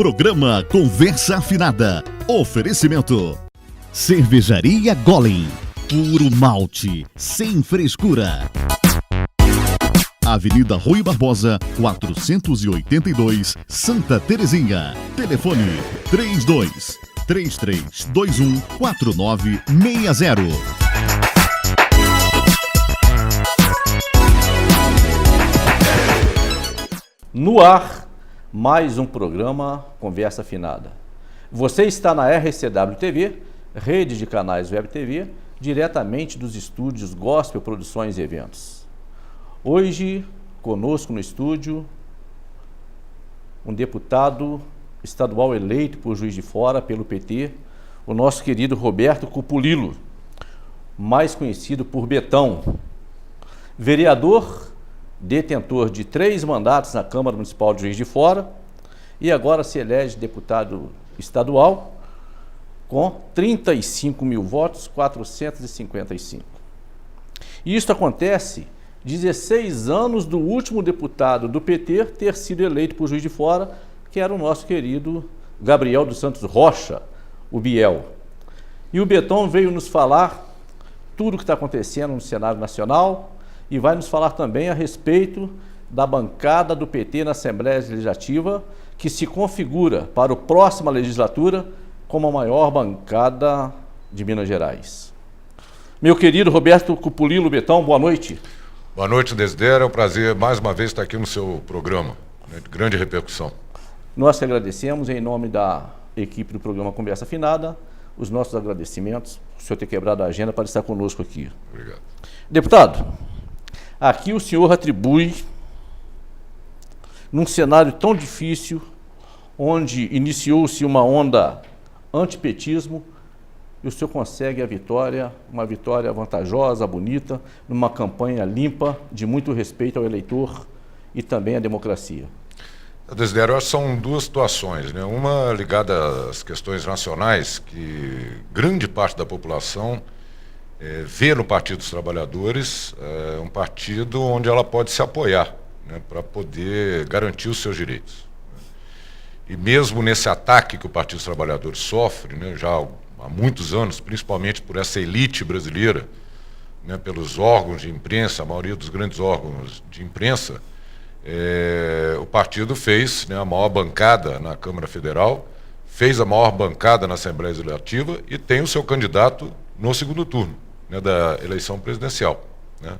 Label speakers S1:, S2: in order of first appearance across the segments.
S1: Programa Conversa Afinada. Oferecimento. Cervejaria Golem. Puro malte, sem frescura. Avenida Rui Barbosa, 482, Santa Terezinha. Telefone 32-3321-4960.
S2: No ar, mais um programa Conversa Afinada. Você está na RCW TV, rede de canais Web TV, diretamente dos estúdios Gospel Produções e Eventos. Hoje, conosco no estúdio, um deputado estadual eleito por Juiz de Fora pelo PT, o nosso querido Roberto Cupulilo, mais conhecido por Betão, vereador, detentor de 3 mandatos na Câmara Municipal de Juiz de Fora e agora se elege deputado estadual com 35 mil votos, 455. E isso acontece 16 anos do último deputado do PT ter sido eleito por Juiz de Fora, que era o nosso querido Gabriel dos Santos Rocha, o Biel. E o Betão veio nos falar tudo o que está acontecendo no cenário nacional e vai nos falar também a respeito da bancada do PT na Assembleia Legislativa, que se configura para a próxima legislatura como a maior bancada de Minas Gerais. Meu querido Roberto Cupulilo, Betão, boa noite.
S3: Boa noite, Desidério. É um prazer mais uma vez estar aqui no seu programa, de grande repercussão.
S2: Nós que agradecemos, em nome da equipe do programa Conversa Afinada, os nossos agradecimentos por o senhor ter quebrado a agenda para estar conosco aqui.
S3: Obrigado.
S2: Deputado, aqui o senhor atribui, num cenário tão difícil, onde iniciou-se uma onda antipetismo, e o senhor consegue a vitória, uma vitória vantajosa, bonita, numa campanha limpa, de muito respeito ao eleitor e também à democracia.
S3: Desidério, acho que são duas situações, né? Uma ligada às questões nacionais, que grande parte da população vê no Partido dos Trabalhadores um partido onde ela pode se apoiar, né, para poder garantir os seus direitos. E mesmo nesse ataque que o Partido dos Trabalhadores sofre, né, já há muitos anos, principalmente por essa elite brasileira, né, pelos órgãos de imprensa, a maioria dos grandes órgãos de imprensa, o partido fez, né, a maior bancada na Câmara Federal, fez a maior bancada na Assembleia Legislativa e tem o seu candidato no segundo turno, né, da eleição presidencial, né.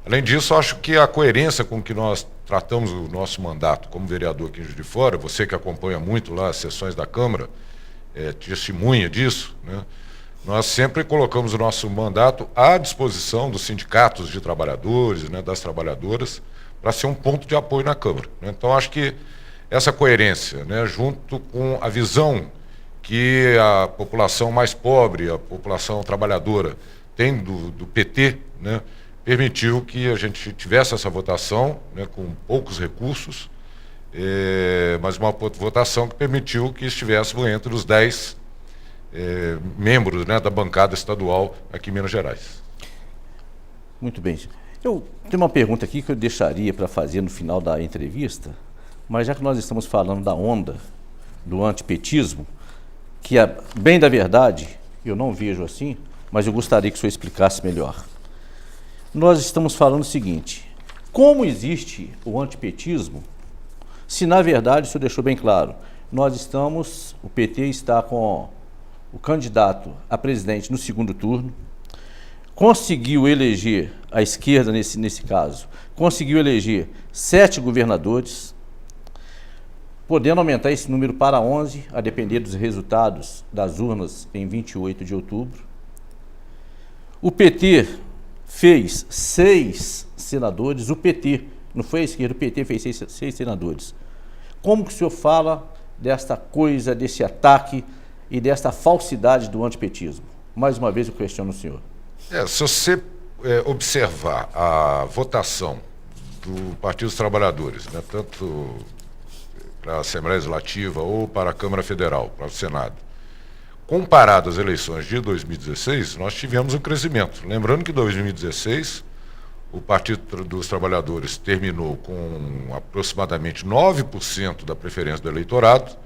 S3: Além disso, acho que a coerência com que nós tratamos o nosso mandato como vereador aqui em Juiz de Fora, você que acompanha muito lá as sessões da Câmara, testemunha disso, né? Nós sempre colocamos o nosso mandato à disposição dos sindicatos de trabalhadores, né, das trabalhadoras, para ser um ponto de apoio na Câmara, né? Então, acho que essa coerência, né, junto com a visão que a população mais pobre, a população trabalhadora tem do PT, né, permitiu que a gente tivesse essa votação, né, com poucos recursos, mas uma votação que permitiu que estivéssemos entre os 10 membros, né, da bancada estadual aqui em Minas Gerais.
S2: Muito bem. Eu tenho uma pergunta aqui que eu deixaria para fazer no final da entrevista, mas já que nós estamos falando da onda do antipetismo, que bem da verdade, eu não vejo assim, mas eu gostaria que o senhor explicasse melhor. Nós estamos falando o seguinte: como existe o antipetismo, se na verdade, o senhor deixou bem claro, o PT está com o candidato a presidente no segundo turno, conseguiu eleger, a esquerda nesse caso, conseguiu eleger 7 governadores, podendo aumentar esse número para 11, a depender dos resultados das urnas em 28 de outubro. O PT fez 6 senadores, o PT, não foi a esquerda, o PT fez 6 senadores. Como que o senhor fala desta coisa, desse ataque e desta falsidade do antipetismo? Mais uma vez eu questiono o senhor.
S3: Se você observar a votação do Partido dos Trabalhadores, né, tanto para a Assembleia Legislativa ou para a Câmara Federal, para o Senado, comparado às eleições de 2016, nós tivemos um crescimento. Lembrando que em 2016, o Partido dos Trabalhadores terminou com aproximadamente 9% da preferência do eleitorado,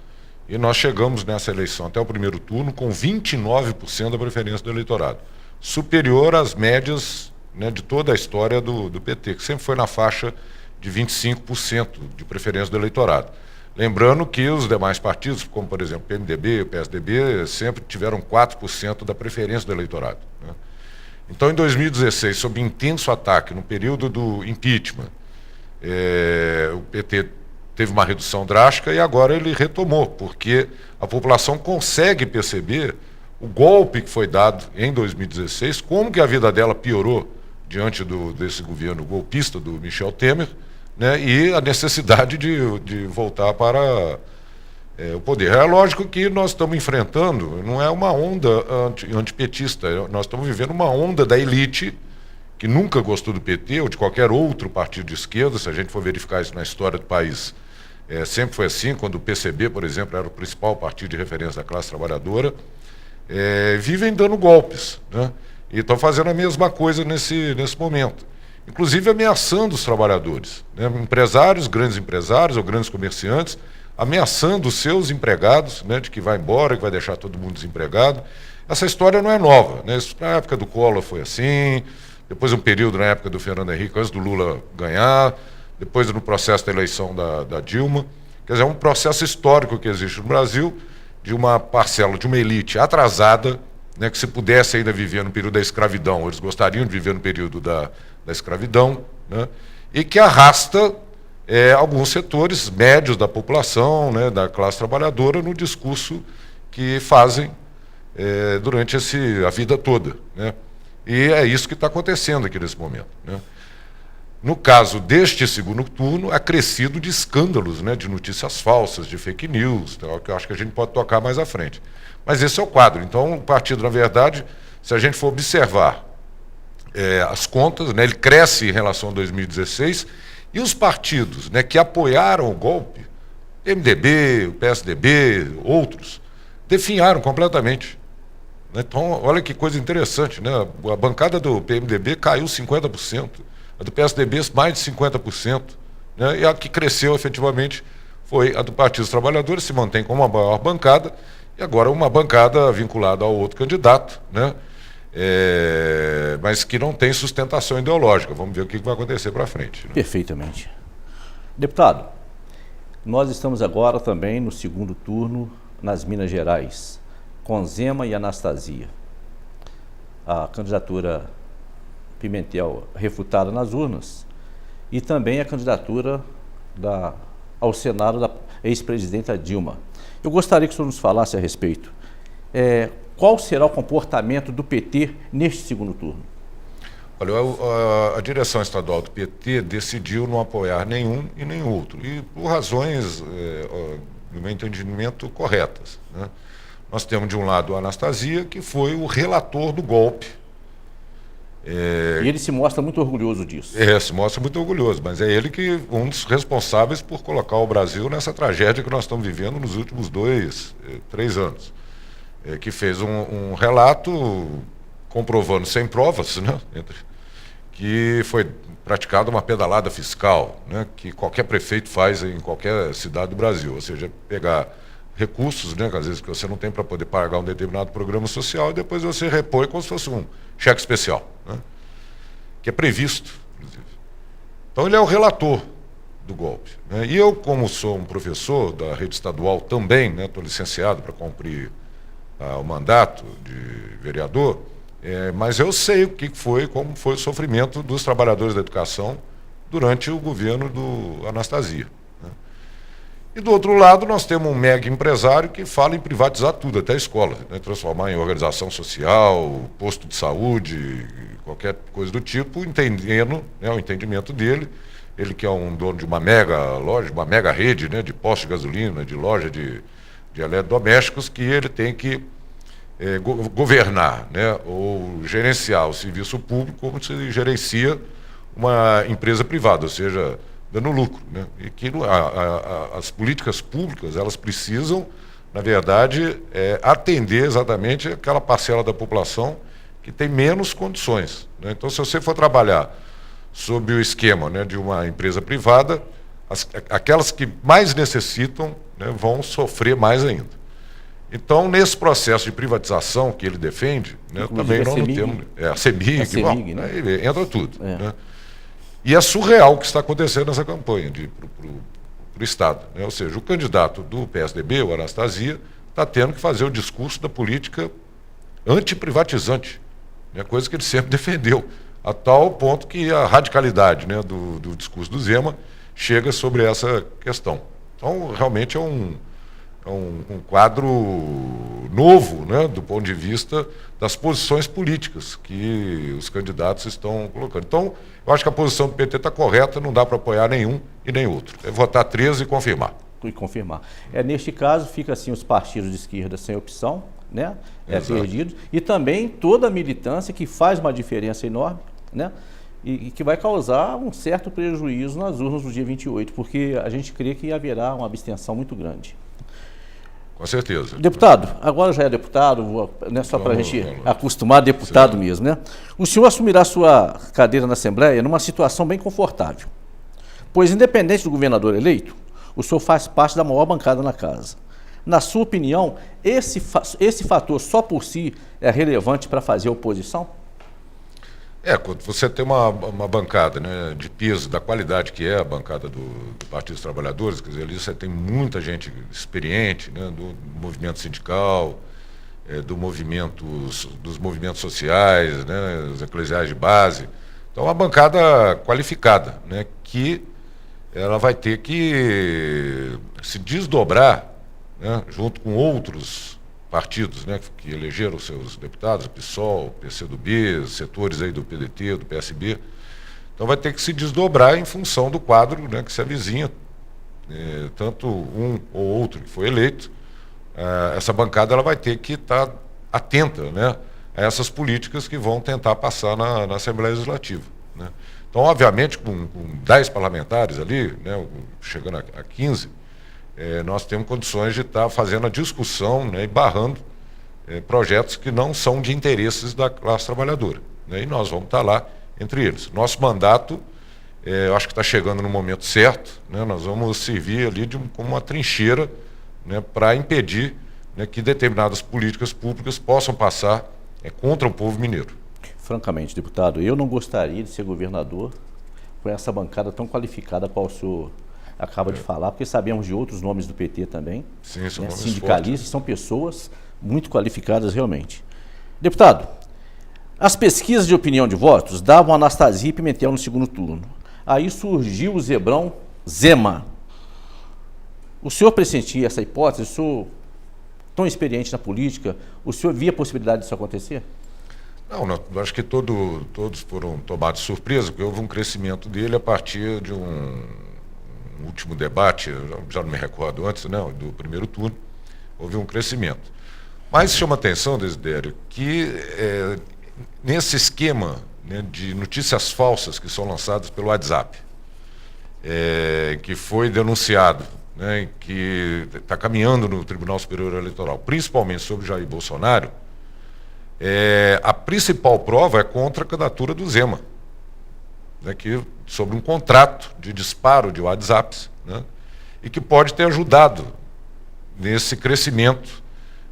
S3: E nós chegamos nessa eleição até o primeiro turno com 29% da preferência do eleitorado, superior às médias, né, de toda a história do PT, que sempre foi na faixa de 25% de preferência do eleitorado. Lembrando que os demais partidos, como por exemplo o PMDB e o PSDB, sempre tiveram 4% da preferência do eleitorado, né? Então, em 2016, sob intenso ataque, no período do impeachment, o PT teve uma redução drástica e agora ele retomou, porque a população consegue perceber o golpe que foi dado em 2016, como que a vida dela piorou diante desse governo golpista do Michel Temer, né, e a necessidade de voltar para o poder. É lógico que nós estamos enfrentando, não é uma onda antipetista, nós estamos vivendo uma onda da elite que nunca gostou do PT ou de qualquer outro partido de esquerda. Se a gente for verificar isso na história do país, sempre foi assim, quando o PCB, por exemplo, era o principal partido de referência da classe trabalhadora, vivem dando golpes, né, e estão fazendo a mesma coisa nesse momento. Inclusive ameaçando os trabalhadores, né? Empresários, grandes empresários ou grandes comerciantes, ameaçando os seus empregados, né, de que vai embora, que vai deixar todo mundo desempregado. Essa história não é nova, né? Isso, na época do Collor foi assim, depois um período na época do Fernando Henrique, antes do Lula ganhar, depois no processo da eleição da Dilma. Quer dizer, é um processo histórico que existe no Brasil, de uma parcela, de uma elite atrasada, né, que se pudesse ainda viver no período da escravidão, eles gostariam de viver no período da escravidão, né, e que arrasta alguns setores médios da população, né, da classe trabalhadora, no discurso que fazem durante a vida toda, né. E é isso que está acontecendo aqui nesse momento, né. No caso deste segundo turno, acrescido de escândalos, né, de notícias falsas, de fake news, que eu acho que a gente pode tocar mais à frente. Mas esse é o quadro. Então, o partido, na verdade, se a gente for observar as contas, né, ele cresce em relação a 2016, e os partidos, né, que apoiaram o golpe, MDB, o PSDB, outros, definharam completamente. Então, olha que coisa interessante, né? A bancada do PMDB caiu 50%, a do PSDB mais de 50%, né? E a que cresceu efetivamente foi a do Partido dos Trabalhadores, se mantém como a maior bancada, e agora uma bancada vinculada ao outro candidato, né? Mas que não tem sustentação ideológica. Vamos ver o que vai acontecer para frente, né?
S2: Perfeitamente. Deputado, nós estamos agora também no segundo turno nas Minas Gerais, com Zema e Anastasia. A candidatura Pimentel refutada nas urnas e também a candidatura ao Senado da ex-presidenta Dilma. Eu gostaria que o senhor nos falasse a respeito. Qual será o comportamento do PT neste segundo turno?
S3: Olha, a direção estadual do PT decidiu não apoiar nenhum e nem outro, e por razões, no meu entendimento, corretas, né? Nós temos de um lado a Anastasia, que foi o relator do golpe.
S2: E ele se mostra muito orgulhoso disso.
S3: Se mostra muito orgulhoso, mas é ele que um dos responsáveis por colocar o Brasil nessa tragédia que nós estamos vivendo nos últimos 3 anos. Que fez um relato comprovando sem provas, né, que foi praticada uma pedalada fiscal, né, que qualquer prefeito faz em qualquer cidade do Brasil, ou seja, pegar recursos, né, às vezes que você não tem para poder pagar um determinado programa social e depois você repõe como se fosse um cheque especial, né, que é previsto, inclusive. Então ele é o relator do golpe, né, e eu, como sou um professor da rede estadual também, né, estou licenciado para cumprir o mandato de vereador, mas eu sei como foi o sofrimento dos trabalhadores da educação durante o governo do Anastasia, né? E do outro lado nós temos um mega empresário que fala em privatizar tudo, até a escola, né? Transformar em organização social, posto de saúde, qualquer coisa do tipo, entendendo, né, o entendimento dele, ele que é um dono de uma mega loja, uma mega rede, né, de postos de gasolina, de loja de eletrodomésticos, que ele tem que governar, né, ou gerenciar o serviço público como se gerencia uma empresa privada, ou seja, dando lucro, né? E que as políticas públicas, elas precisam, na verdade, atender exatamente aquela parcela da população que tem menos condições, né? Então, se você for trabalhar sob o esquema, né, de uma empresa privada, aquelas que mais necessitam, né, vão sofrer mais ainda. Então, nesse processo de privatização que ele defende, né, também nós não temos... a CEMIG, né? Aí entra tudo. Né? E é surreal o que está acontecendo nessa campanha para o Estado. Né? Ou seja, o candidato do PSDB, o Anastasia, está tendo que fazer o discurso da política antiprivatizante, né? Coisa que ele sempre defendeu, a tal ponto que a radicalidade, né, do discurso do Zema chega sobre essa questão. Então, realmente é um quadro novo, né, do ponto de vista das posições políticas que os candidatos estão colocando. Então, eu acho que a posição do PT está correta, não dá para apoiar nenhum e nem outro. É votar 13 e confirmar.
S2: Neste caso, fica assim os partidos de esquerda sem opção, né, perdidos, e também toda a militância que faz uma diferença enorme, né, e que vai causar um certo prejuízo nas urnas do dia 28, porque a gente crê que haverá uma abstenção muito grande.
S3: Com certeza.
S2: Deputado, agora já é deputado, né, só para a gente acostumar a deputado mesmo, né? O senhor assumirá sua cadeira na Assembleia numa situação bem confortável, pois independente do governador eleito, o senhor faz parte da maior bancada na casa. Na sua opinião, esse fator só por si é relevante para fazer oposição?
S3: Quando você tem uma bancada, né, de peso, da qualidade que é a bancada do Partido dos Trabalhadores, quer dizer, ali você tem muita gente experiente, né, do movimento sindical, dos movimentos sociais, né, os eclesiais de base. Então, uma bancada qualificada, né, que ela vai ter que se desdobrar, né, junto com outros partidos, né, que elegeram seus deputados, o PSOL, o PCdoB, setores aí do PDT, do PSB. Então vai ter que se desdobrar em função do quadro, né, que se avizinha, tanto um ou outro que foi eleito. Essa bancada ela vai ter que estar atenta, né, a essas políticas que vão tentar passar na Assembleia Legislativa. Né. Então, obviamente, com 10 parlamentares ali, né, chegando a 15, nós temos condições de estar fazendo a discussão, né, e barrando projetos que não são de interesses da classe trabalhadora. Né, e nós vamos estar lá entre eles. Nosso mandato, eu acho que está chegando no momento certo, né, nós vamos servir ali como uma trincheira, né, para impedir, né, que determinadas políticas públicas possam passar contra o povo mineiro.
S2: Francamente, deputado, eu não gostaria de ser governador com essa bancada tão qualificada qual o senhor acaba de falar, porque sabemos de outros nomes do PT também.
S3: Sim, são
S2: sindicalistas, fortes. São pessoas muito qualificadas realmente. Deputado, as pesquisas de opinião de votos davam Anastasia e Pimentel no segundo turno. Aí surgiu o Zebrão Zema. O senhor pressentia essa hipótese? O senhor, tão experiente na política, o senhor via a possibilidade disso acontecer?
S3: Não, acho que todos foram tomados de surpresa, porque houve um crescimento dele a partir de um último debate, já não me recordo antes, né, do primeiro turno, houve um crescimento. Mas chama atenção, Desidério, que nesse esquema, né, de notícias falsas que são lançadas pelo WhatsApp, que foi denunciado, né, que está caminhando no Tribunal Superior Eleitoral, principalmente sobre Jair Bolsonaro, a principal prova é contra a candidatura do Zema, né, sobre um contrato de disparo de WhatsApps, né, e que pode ter ajudado nesse crescimento,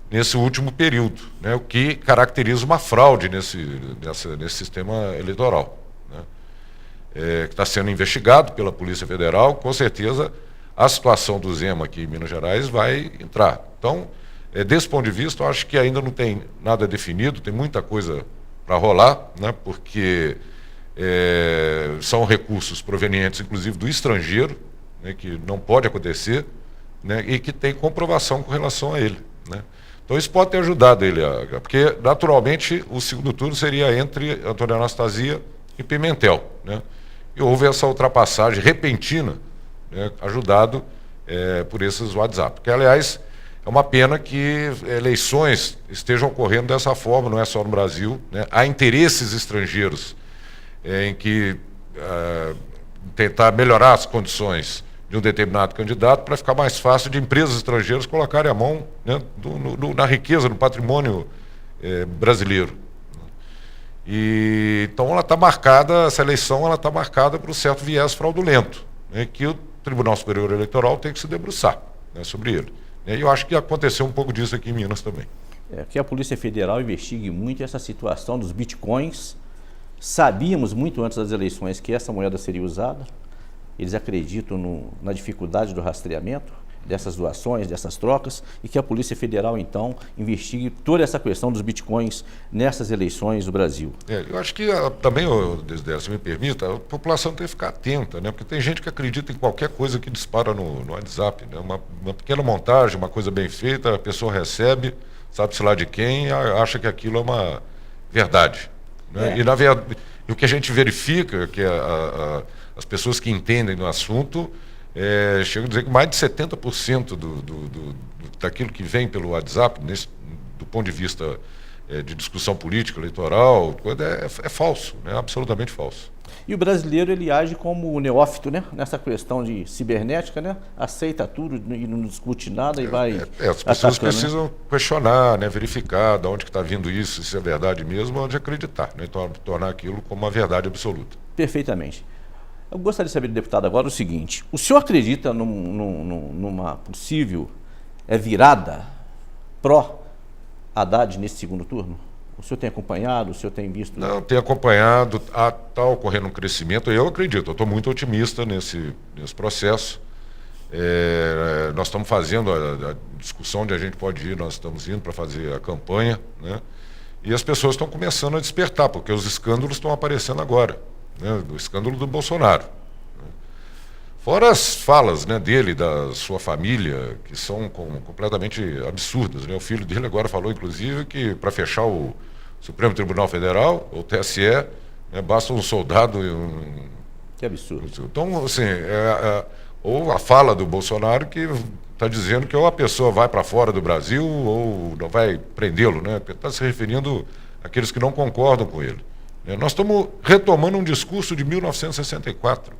S3: nesse último período, né, o que caracteriza uma fraude nesse sistema eleitoral, né, que está sendo investigado pela Polícia Federal. Com certeza a situação do Zema aqui em Minas Gerais vai entrar. Então, desse ponto de vista, eu acho que ainda não tem nada definido, tem muita coisa para rolar, né, porque são recursos provenientes, inclusive, do estrangeiro, né, que não pode acontecer, né, e que tem comprovação com relação a ele. Né. Então, isso pode ter ajudado ele, porque, naturalmente, o segundo turno seria entre Antônio Anastasia e Pimentel. Né, e houve essa ultrapassagem repentina, né, ajudado por esses WhatsApp. Que, aliás, é uma pena que eleições estejam ocorrendo dessa forma, não é só no Brasil. Né, há interesses estrangeiros em que tentar melhorar as condições de um determinado candidato para ficar mais fácil de empresas estrangeiras colocarem a mão, né, na riqueza, no patrimônio brasileiro. E, então ela está marcada, essa eleição está marcada por um certo viés fraudulento, né, que Tribunal Superior Eleitoral tem que se debruçar, né, sobre ele. E eu acho que aconteceu um pouco disso aqui em Minas também.
S2: Que a Polícia Federal investigue muito essa situação dos bitcoins. Sabíamos muito antes das eleições que essa moeda seria usada. Eles acreditam na dificuldade do rastreamento dessas doações, dessas trocas, e que a Polícia Federal, então, investigue toda essa questão dos bitcoins nessas eleições do Brasil.
S3: Eu acho que também, Desidério, se me permita, a população tem que ficar atenta, né? Porque tem gente que acredita em qualquer coisa que dispara no WhatsApp, né? Uma pequena montagem, uma coisa bem feita, a pessoa recebe, sabe-se lá de quem, e acha que aquilo é uma verdade. Né? E, na verdade, o que a gente verifica é que as pessoas que entendem do assunto chegam a dizer que mais de 70% daquilo que vem pelo WhatsApp, do ponto de vista de discussão política, eleitoral, é falso, né? Absolutamente falso.
S2: E o brasileiro, ele age como neófito, né? Nessa questão de cibernética, né? Aceita tudo e não discute nada e vai
S3: as pessoas
S2: atacando,
S3: precisam, né, questionar, né? Verificar de onde que está vindo isso, se é verdade mesmo, onde acreditar, né? Então, tornar aquilo como uma verdade absoluta.
S2: Perfeitamente. Eu gostaria de saber, deputado, agora o seguinte: o senhor acredita numa possível virada pró-Haddad nesse segundo turno? O senhor tem acompanhado, o senhor tem visto?
S3: Não, tenho acompanhado, está ocorrendo um crescimento, eu acredito, eu estou muito otimista nesse processo. Nós estamos fazendo a discussão onde a gente pode ir, nós estamos indo para fazer a campanha, né? E as pessoas estão começando a despertar, porque os escândalos estão aparecendo agora, né? O escândalo do Bolsonaro. Fora as falas, né, dele, da sua família, que são completamente absurdas, né? O filho dele agora falou, inclusive, que para fechar o Supremo Tribunal Federal, o TSE, né, basta um soldado e um...
S2: Que absurdo.
S3: Então, assim, ou a fala do Bolsonaro que está dizendo que ou a pessoa vai para fora do Brasil ou não vai prendê-lo, né? Está se referindo àqueles que não concordam com ele. Nós estamos retomando um discurso de 1964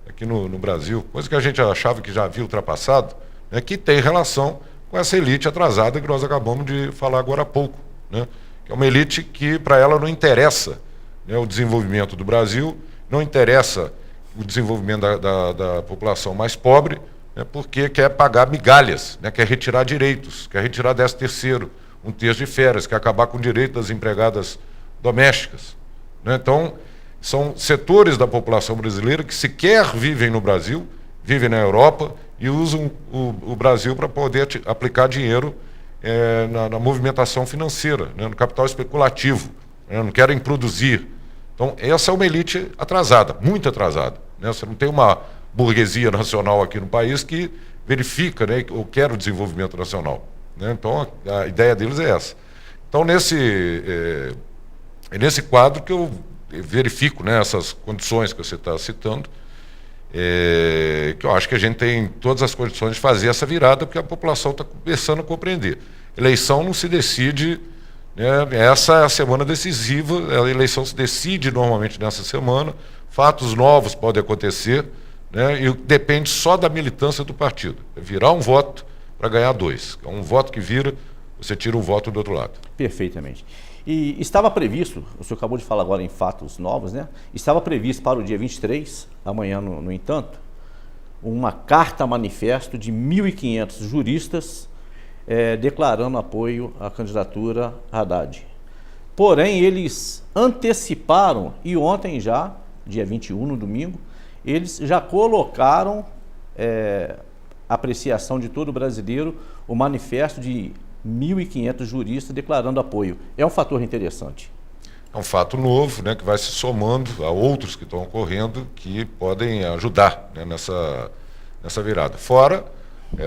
S3: aqui no Brasil, coisa que a gente achava que já havia ultrapassado, né, que tem relação com essa elite atrasada que nós acabamos de falar agora há pouco, né, que é uma elite que para ela não interessa, né, o desenvolvimento do Brasil, não interessa o desenvolvimento da população mais pobre, né, porque quer pagar migalhas, né, quer retirar direitos, quer retirar 13º, um terço de férias, quer acabar com o direito das empregadas domésticas, né? Então, são setores da população brasileira que sequer vivem no Brasil, vivem na Europa e usam o Brasil para poder aplicar dinheiro na movimentação financeira, né, no capital especulativo, né, não querem produzir. Então, essa é uma elite atrasada, muito atrasada, né? Você não tem uma burguesia nacional aqui no país que verifica, né, ou quer o desenvolvimento nacional, né? Então, a ideia deles é essa. Então, nesse quadro que eu verifico, né, essas condições que você está citando, que eu acho que a gente tem todas as condições de fazer essa virada, porque a população está começando a compreender. Eleição não se decide, né, essa é a semana decisiva, a eleição se decide normalmente nessa semana, fatos novos podem acontecer, né, e depende só da militância do partido. É virar um voto para ganhar 2. É um voto que vira, você tira um voto do outro lado.
S2: Perfeitamente. E estava previsto, o senhor acabou de falar agora em fatos novos, né? Estava previsto para o dia 23, amanhã, no entanto, uma carta manifesto de 1.500 juristas declarando apoio à candidatura Haddad. Porém, eles anteciparam, e ontem já, dia 21, no domingo, eles já colocaram apreciação de todo brasileiro, o manifesto de 1.500 juristas declarando apoio. É um fator interessante.
S3: É um fato novo, né, que vai se somando a outros que estão ocorrendo que podem ajudar, né, nessa virada. Fora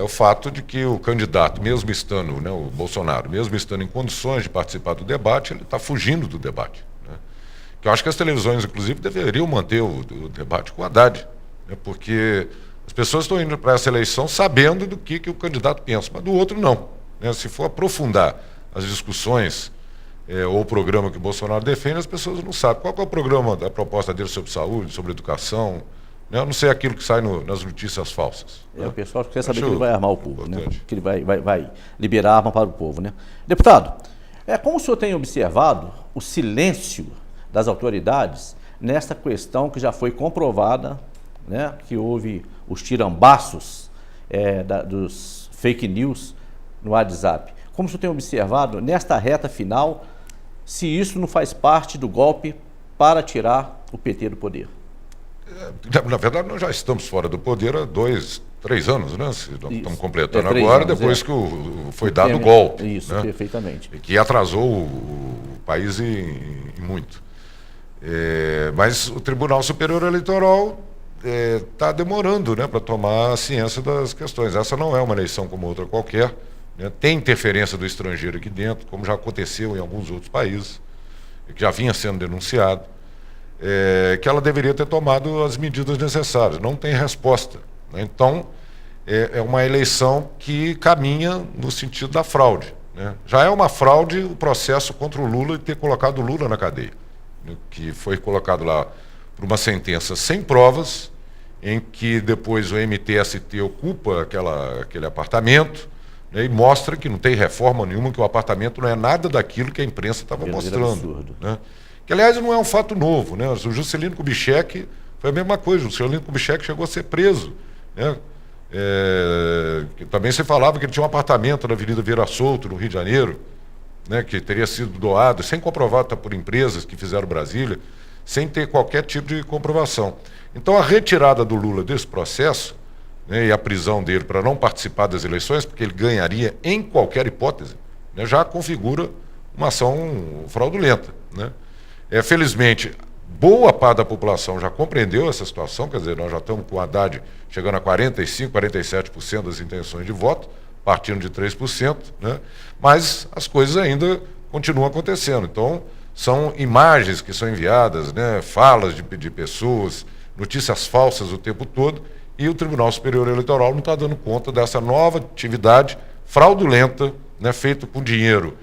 S3: o fato de que o candidato, mesmo estando, né, o Bolsonaro, mesmo estando em condições de participar do debate, ele está fugindo do debate, né? Que eu acho que as televisões, inclusive, deveriam manter o debate com o Haddad, né, porque as pessoas estão indo para essa eleição sabendo do que o candidato pensa, mas do outro não. Se for aprofundar as discussões ou o programa que o Bolsonaro defende, as pessoas não sabem. Qual é o programa da proposta dele sobre saúde, sobre educação? Né? Eu não sei aquilo que sai nas notícias falsas.
S2: Né? O pessoal quer saber que ele vai armar o povo, né? Que ele vai liberar arma para o povo. Né? Deputado, como o senhor tem observado o silêncio das autoridades nessa questão que já foi comprovada né, que houve os tirambaços dos fake news no WhatsApp. Como o senhor tem observado, nesta reta final, se isso não faz parte do golpe para tirar o PT do poder?
S3: Na verdade, nós já estamos fora do poder há 2, 3 anos, né? Nós estamos completando
S2: 3
S3: agora,
S2: anos,
S3: depois que foi dado o golpe.
S2: Isso,
S3: né?
S2: Perfeitamente.
S3: Que atrasou o país em muito. Mas o Tribunal Superior Eleitoral está demorando, né, para tomar ciência das questões. Essa não é uma eleição como outra qualquer. Né? Tem interferência do estrangeiro aqui dentro, como já aconteceu em alguns outros países, que já vinha sendo denunciado. Que ela deveria ter tomado as medidas necessárias. Não tem resposta. Né? Então, é uma eleição que caminha no sentido da fraude. Né? Já é uma fraude o processo contra o Lula e ter colocado o Lula na cadeia, né? Que foi colocado lá por uma sentença sem provas, em que depois o MTST ocupa aquele apartamento, né? E mostra que não tem reforma nenhuma, que o apartamento não é nada daquilo que a imprensa estava mostrando. Né? Que, aliás, não é um fato novo. Né? O Juscelino Kubitschek foi a mesma coisa. O Juscelino Kubitschek chegou a ser preso. Né? Que também se falava que ele tinha um apartamento na Avenida Vieira Solto, no Rio de Janeiro, né? Que teria sido doado, sem comprovado por empresas que fizeram Brasília, sem ter qualquer tipo de comprovação. Então, a retirada do Lula desse processo, né, e a prisão dele para não participar das eleições, porque ele ganharia em qualquer hipótese, né, já configura uma ação fraudulenta. Né? Felizmente, boa parte da população já compreendeu essa situação, quer dizer, nós já estamos com o Haddad chegando a 45%, 47% das intenções de voto, partindo de 3%, né? Mas as coisas ainda continuam acontecendo. Então, são imagens que são enviadas, né? Falas de pessoas, notícias falsas o tempo todo, e o Tribunal Superior Eleitoral não está dando conta dessa nova atividade fraudulenta, né? Feita com dinheiro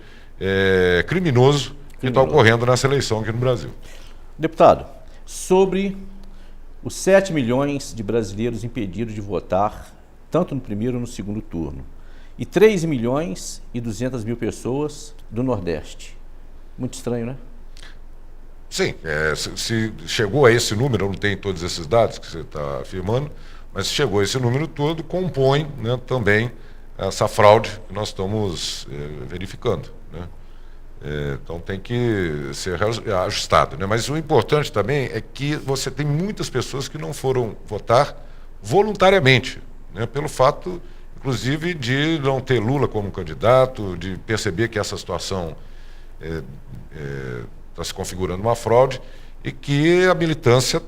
S3: criminoso que está ocorrendo nessa eleição aqui no Brasil.
S2: Deputado, sobre os 7 milhões de brasileiros impedidos de votar, tanto no primeiro como no segundo turno, e 3 milhões e 200 mil pessoas do Nordeste. Muito estranho, né?
S3: Sim, se chegou a esse número, eu não tenho todos esses dados que você está afirmando, mas se chegou a esse número todo, compõe, né, também essa fraude que nós estamos verificando. Né? Então tem que ser ajustado. Né? Mas o importante também é que você tem muitas pessoas que não foram votar voluntariamente, né? Pelo fato, inclusive, de não ter Lula como candidato, de perceber que essa situação está se configurando uma fraude e que a militância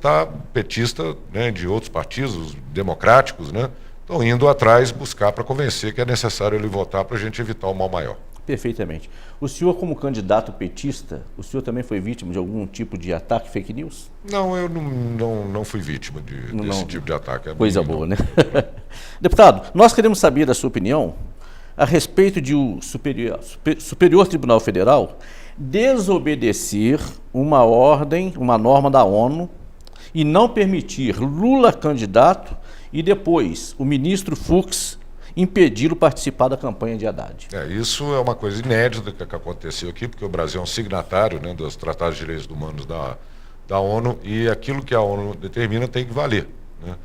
S3: petista, né, de outros partidos democráticos, né, estão indo atrás buscar para convencer que é necessário ele votar para a gente evitar o mal maior. Perfeitamente.
S2: O senhor, como candidato petista, o senhor também foi vítima de algum tipo de ataque fake news?
S3: Não, eu não fui vítima desse tipo de ataque.
S2: Coisa boa, né? Deputado, nós queremos saber da sua opinião a respeito de o Superior Tribunal Federal desobedecer uma ordem, uma norma da ONU e não permitir Lula candidato e depois o ministro Fux impedi-lo participar da campanha de Haddad.
S3: Isso é uma coisa inédita que aconteceu aqui, porque o Brasil é um signatário, né, dos Tratados de Direitos Humanos da ONU, e aquilo que a ONU determina tem que valer. Né?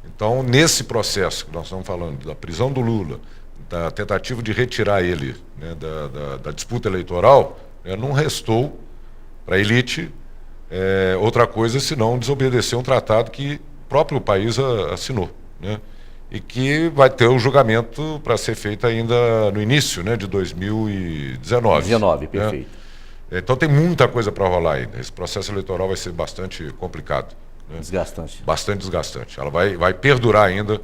S3: Então, nesse processo que nós estamos falando, da prisão do Lula, da tentativa de retirar ele, né, da disputa eleitoral, não restou para a elite outra coisa senão desobedecer um tratado que o próprio país assinou. Né? E que vai ter o julgamento para ser feito ainda no início, né, de 2019. 19,
S2: perfeito.
S3: Então tem muita coisa para rolar ainda. Esse processo eleitoral vai ser bastante complicado. Né?
S2: Desgastante.
S3: Bastante desgastante. Ela vai perdurar ainda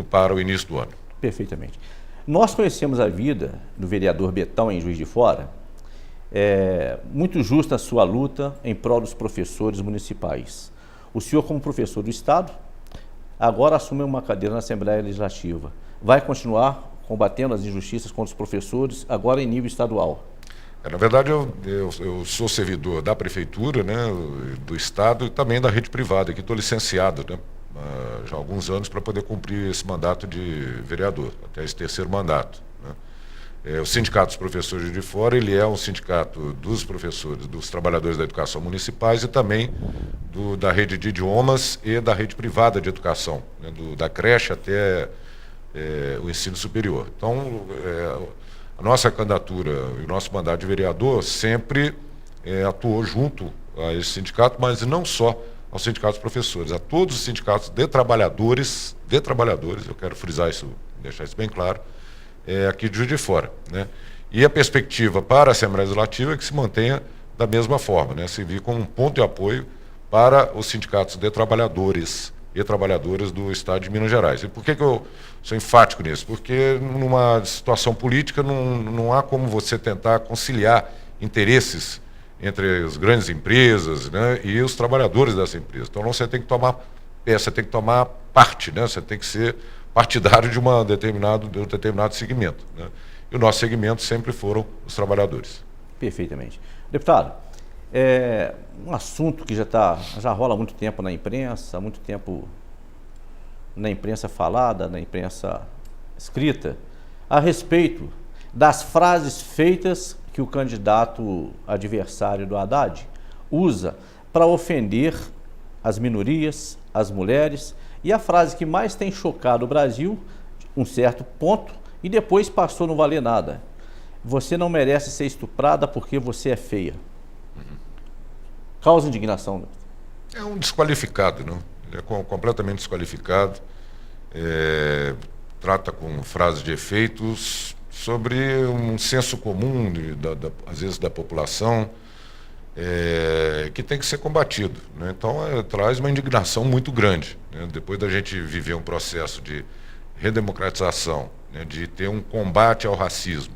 S3: para o início do ano.
S2: Perfeitamente. Nós conhecemos a vida do vereador Betão em Juiz de Fora. Muito justa a sua luta em prol dos professores municipais. O senhor, como professor do Estado, agora assume uma cadeira na Assembleia Legislativa. Vai continuar combatendo as injustiças contra os professores, agora em nível estadual?
S3: Na verdade, eu sou servidor da Prefeitura, né, do Estado e também da rede privada, que estou licenciado, né, já há alguns anos para poder cumprir esse mandato de vereador, até esse terceiro mandato. Né. O Sindicato dos Professores de Juiz de Fora, ele é um sindicato dos professores, dos trabalhadores da educação municipais e também da rede de idiomas e da rede privada de educação, né, da creche até o ensino superior. Então, a nossa candidatura e o nosso mandato de vereador sempre atuou junto a esse sindicato, mas não só aos sindicatos professores, a todos os sindicatos de trabalhadores, eu quero frisar isso, deixar isso bem claro, aqui de Juiz de Fora, né? E a perspectiva para a Assembleia Legislativa é que se mantenha da mesma forma, né? Servir como um ponto de apoio para os sindicatos de trabalhadores e trabalhadoras do Estado de Minas Gerais. E por que eu sou enfático nisso? Porque numa situação política não há como você tentar conciliar interesses entre as grandes empresas, né, e os trabalhadores dessa empresa. Então você tem que tomar parte, né? Você tem que ser partidário de um determinado segmento, né? E o nosso segmento sempre foram os trabalhadores.
S2: Perfeitamente. Deputado, um assunto que já rola há muito tempo na imprensa, há muito tempo na imprensa falada, na imprensa escrita, a respeito das frases feitas que o candidato adversário do Haddad usa para ofender as minorias, as mulheres, e a frase que mais tem chocado o Brasil, um certo ponto, e depois passou a não valer nada. Você não merece ser estuprada porque você é feia. Causa indignação. Né?
S3: É um desqualificado, não? Ele é completamente desqualificado. Trata com frases de efeitos sobre um senso comum, às vezes, da população, que tem que ser combatido, né? Então, traz uma indignação muito grande, né? Depois da gente viver um processo de redemocratização, né? De ter um combate ao racismo,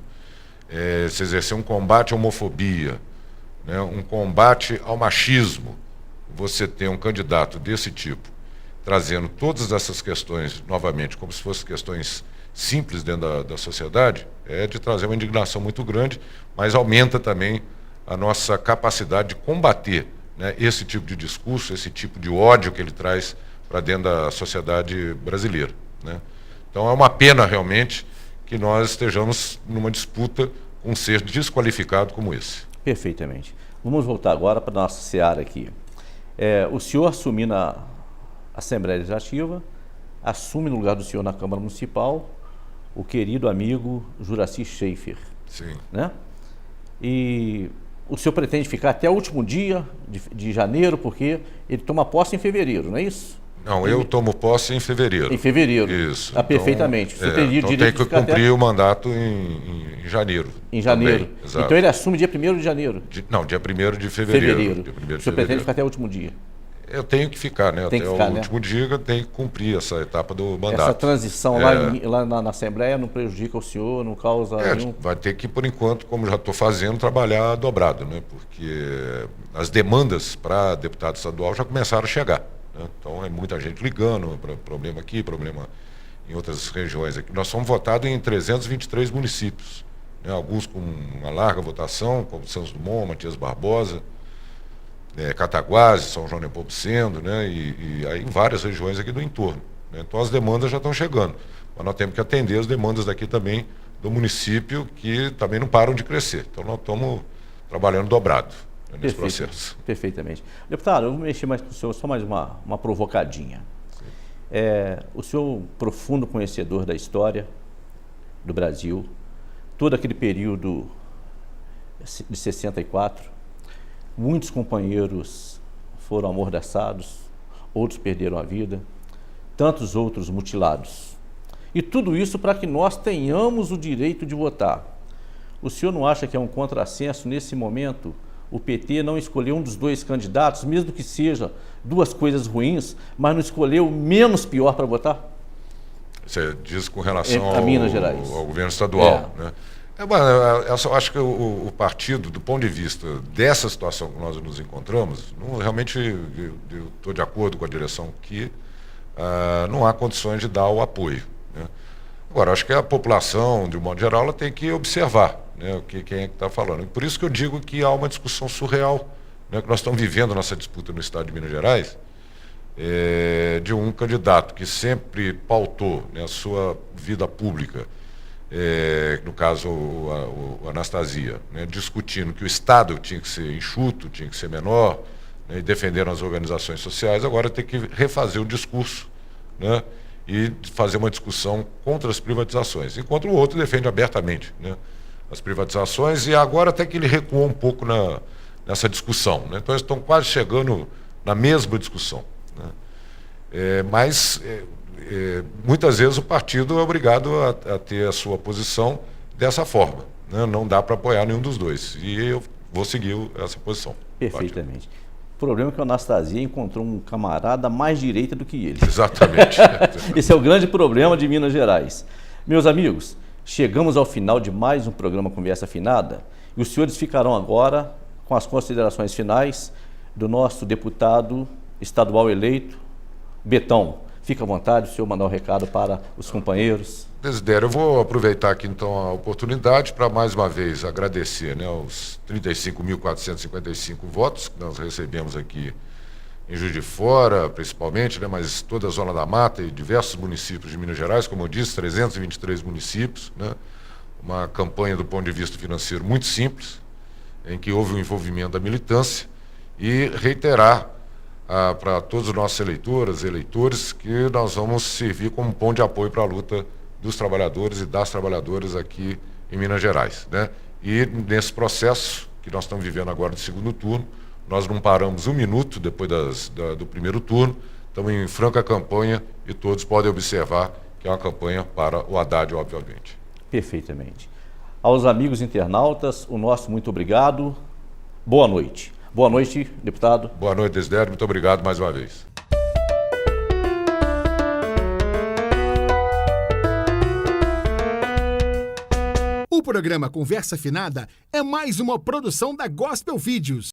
S3: se exercer um combate à homofobia, né? Um combate ao machismo, você ter um candidato desse tipo, trazendo todas essas questões, novamente, como se fossem questões simples dentro da sociedade, de trazer uma indignação muito grande, mas aumenta também a nossa capacidade de combater, né, esse tipo de discurso, esse tipo de ódio que ele traz para dentro da sociedade brasileira, né? Então é uma pena realmente que nós estejamos numa disputa com um ser desqualificado como esse.
S2: Perfeitamente. Vamos voltar agora para a nossa seara aqui. O senhor assumir na Assembleia Legislativa, assume no lugar do senhor na Câmara Municipal o querido amigo Juracy Schaefer.
S3: Sim.
S2: Né? E o senhor pretende ficar até o último dia de janeiro, porque ele toma posse em fevereiro, não é isso?
S3: Não, eu tomo posse em fevereiro.
S2: Em fevereiro.
S3: Isso.
S2: Perfeitamente. Você teria
S3: então
S2: direito
S3: tem que cumprir o mandato em janeiro.
S2: Em janeiro.
S3: Também, exato.
S2: Então ele assume dia 1º de janeiro.
S3: Dia 1º de fevereiro.
S2: O senhor pretende ficar até o último dia?
S3: Eu tenho que ficar, né? Até o último dia eu tenho que cumprir essa etapa do mandato.
S2: Essa transição lá na Assembleia não prejudica o senhor, não causa nenhum...
S3: Vai ter que, por enquanto, como já estou fazendo, trabalhar dobrado, né? Porque as demandas para deputado estadual já começaram a chegar, né? Então é muita gente ligando, problema aqui, problema em outras regiões aqui. Nós fomos votados em 323 municípios, né? Alguns com uma larga votação, como Santos Dumont, Matias Barbosa, Cataguases, São João Nepomuceno, né? E aí em várias regiões aqui do entorno, né? Então as demandas já estão chegando, mas nós temos que atender as demandas daqui também do município, que também não param de crescer. Então nós estamos trabalhando dobrado, né, nesse processo.
S2: Perfeitamente. Deputado, eu vou mexer mais com o senhor, só mais uma provocadinha. O senhor, profundo conhecedor da história do Brasil, todo aquele período de 64, muitos companheiros foram amordaçados, outros perderam a vida, tantos outros mutilados. E tudo isso para que nós tenhamos o direito de votar. O senhor não acha que é um contrassenso nesse momento o PT não escolher um dos dois candidatos, mesmo que seja duas coisas ruins, mas não escolher o menos pior para votar?
S3: Você diz com relação
S2: a Minas Gerais,
S3: ao governo estadual, né? Eu só acho que o partido, do ponto de vista dessa situação que nós nos encontramos, realmente eu estou de acordo com a direção que não há condições de dar o apoio, né? Agora, acho que a população, de um modo geral, ela tem que observar, né, quem é que está falando. E por isso que eu digo que há uma discussão surreal, né, que nós estamos vivendo nessa disputa no estado de Minas Gerais, de um candidato que sempre pautou, né, a sua vida pública no caso o Anastasia, né, discutindo que o Estado tinha que ser enxuto, tinha que ser menor, né, e defendendo as organizações sociais, agora tem que refazer o discurso, né, e fazer uma discussão contra as privatizações, enquanto o outro defende abertamente, né, as privatizações, e agora até que ele recuou um pouco nessa discussão, né, então eles estão quase chegando na mesma discussão, né, mas muitas vezes o partido é obrigado a ter a sua posição dessa forma, né? Não dá para apoiar nenhum dos dois. E eu vou seguir essa posição.
S2: Perfeitamente. O problema é que o Anastasia encontrou um camarada mais direita do que ele.
S3: Exatamente.
S2: Esse é o grande problema de Minas Gerais. Meus amigos, chegamos ao final de mais um programa Conversa Afinada e os senhores ficarão agora com as considerações finais do nosso deputado estadual eleito, Betão. Fica à vontade, o senhor mandar um recado para os companheiros.
S3: Desidério, eu vou aproveitar aqui então a oportunidade para mais uma vez agradecer, né, os 35.455 votos que nós recebemos aqui em Juiz de Fora, principalmente, né, mas toda a Zona da Mata e diversos municípios de Minas Gerais, como eu disse, 323 municípios, né, uma campanha do ponto de vista financeiro muito simples, em que houve o envolvimento da militância, e reiterar para todos os nossos eleitoras e eleitores que nós vamos servir como ponto de apoio para a luta dos trabalhadores e das trabalhadoras aqui em Minas Gerais, né? E nesse processo que nós estamos vivendo agora do segundo turno, nós não paramos um minuto depois do primeiro turno, estamos em franca campanha e todos podem observar que é uma campanha para o Haddad, obviamente.
S2: Perfeitamente. Aos amigos internautas, o nosso muito obrigado. Boa noite. Boa noite, deputado.
S3: Boa noite, Desidério. Muito obrigado mais uma vez.
S4: O programa Conversa Afinada é mais uma produção da Gospel Vídeos.